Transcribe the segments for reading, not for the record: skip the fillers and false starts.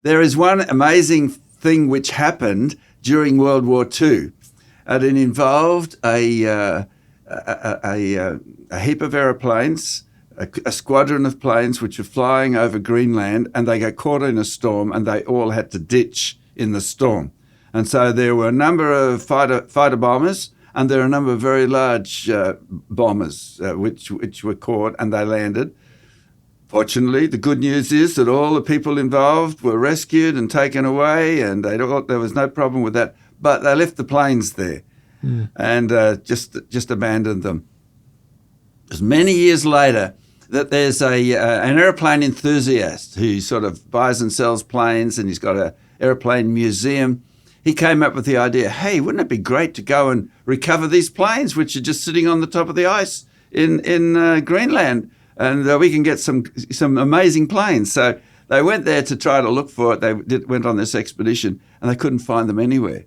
There is one amazing thing which happened during World War II, and it involved a heap of aeroplanes, a squadron of planes which were flying over Greenland, and they got caught in a storm, and they all had to ditch in the storm. And so there were a number of fighter bombers, and there are a number of very large bombers which were caught, and they landed. Fortunately, the good news is that all the people involved were rescued and taken away, and there was no problem with that. But they left the planes there and just abandoned them. It was many years later that there's an airplane enthusiast who sort of buys and sells planes, and he's got an airplane museum. He came up with the idea, hey, wouldn't it be great to go and recover these planes which are just sitting on the top of the ice in Greenland, and we can get some amazing planes. So they went there to try to look for it. They went on this expedition, and they couldn't find them anywhere.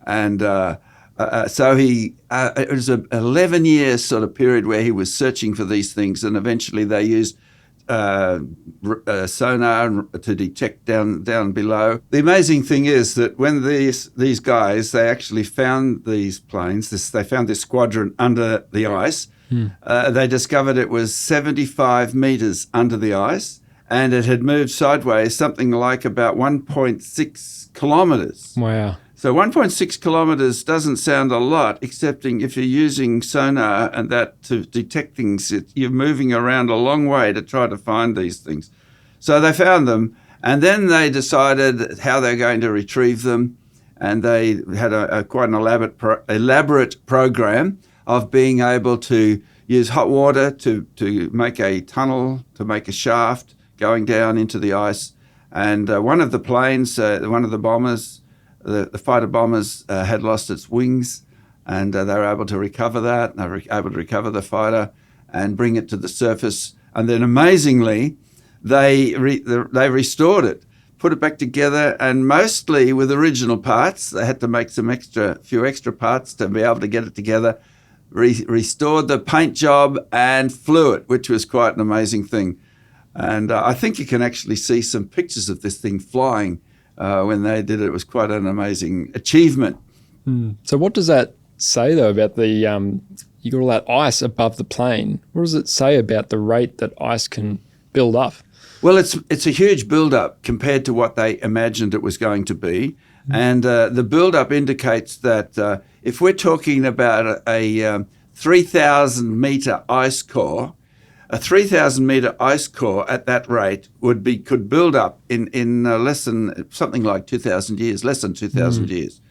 And so it was an 11-year sort of period where he was searching for these things, and eventually they used sonar to detect down below. The amazing thing is that when these guys, they actually found these planes, they found this squadron under the ice. They discovered it was 75 meters under the ice, and it had moved sideways something like about 1.6 kilometers. Wow. So 1.6 kilometers doesn't sound a lot, excepting if you're using sonar and that to detect things, you're moving around a long way to try to find these things. So they found them, and then they decided how they're going to retrieve them, and they had quite an elaborate program of being able to use hot water to make a tunnel, to make a shaft going down into the ice. And one of the planes, one of the bombers, the fighter bombers had lost its wings, and they were able to recover that. They were able to recover the fighter and bring it to the surface. And then amazingly, they restored it, put it back together, and mostly with original parts. They had to make few extra parts to be able to get it together, restored the paint job and flew it, which was quite an amazing thing. And I think you can actually see some pictures of this thing flying when they did it. It was quite an amazing achievement. So what does that say, though, about you got all that ice above the plane? What does it say about the rate that ice can build up? Well, it's a huge build-up compared to what they imagined it was going to be. And the build-up indicates that if we're talking about a 3,000-metre ice core, a 3,000-metre ice core at that rate could build up in less than something like 2,000 years, less than 2,000 years.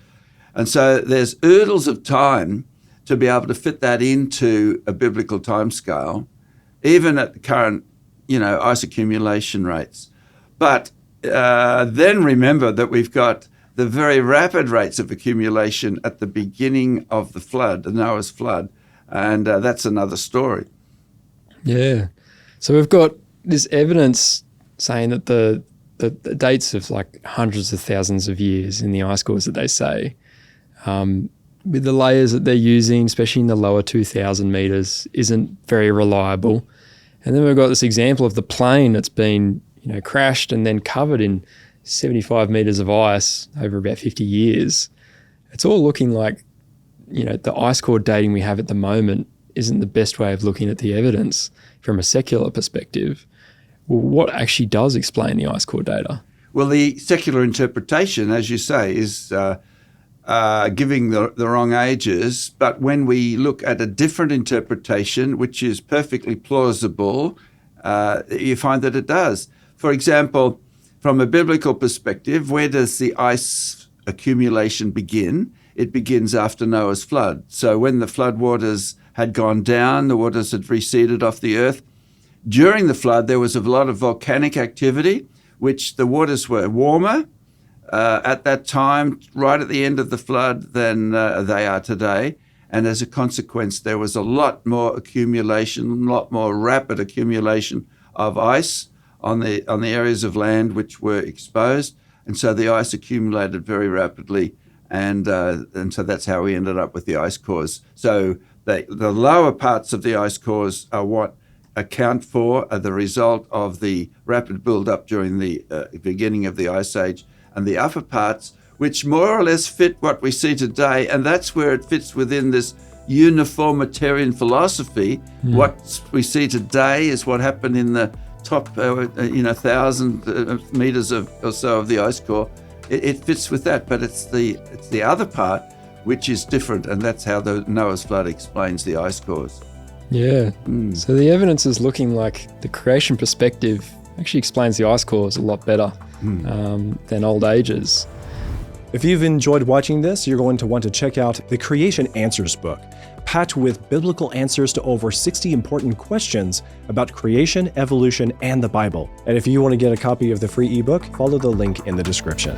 And so there's oodles of time to be able to fit that into a biblical timescale, even at the current, ice accumulation rates. But then remember that we've got the very rapid rates of accumulation at the beginning of the flood, the Noah's flood, and that's another story. Yeah. So we've got this evidence saying that the dates of like hundreds of thousands of years in the ice cores that they say, with the layers that they're using, especially in the lower 2,000 meters, isn't very reliable. And then we've got this example of the plane that's been, crashed and then covered in 75 meters of ice over about 50 years. It's all looking like, the ice core dating we have at the moment isn't the best way of looking at the evidence from a secular perspective. Well, what actually does explain the ice core data? Well, the secular interpretation, as you say, is giving the wrong ages. But when we look at a different interpretation, which is perfectly plausible, you find that it does. For example, from a biblical perspective, where does the ice accumulation begin? It begins after Noah's flood. So when the flood waters had gone down, the waters had receded off the earth. During the flood, there was a lot of volcanic activity, which the waters were warmer at that time, right at the end of the flood, than they are today. And as a consequence, there was a lot more accumulation, a lot more rapid accumulation of ice on the areas of land which were exposed. And so the ice accumulated very rapidly. And so that's how we ended up with the ice cores. So the lower parts of the ice cores are what account for are the result of the rapid build-up during the beginning of the Ice Age, and the upper parts, which more or less fit what we see today, and that's where it fits within this uniformitarian philosophy. What we see today is what happened in the top 1,000 meters or so of the ice core. It fits with that, but it's the other part which is different, and that's how the Noah's flood explains the ice cores. Yeah. So the evidence is looking like the creation perspective actually explains the ice cores a lot better than old ages. If you've enjoyed watching this, you're going to want to check out the Creation Answers book, packed with biblical answers to over 60 important questions about creation, evolution, and the Bible. And if you want to get a copy of the free ebook, follow the link in the description.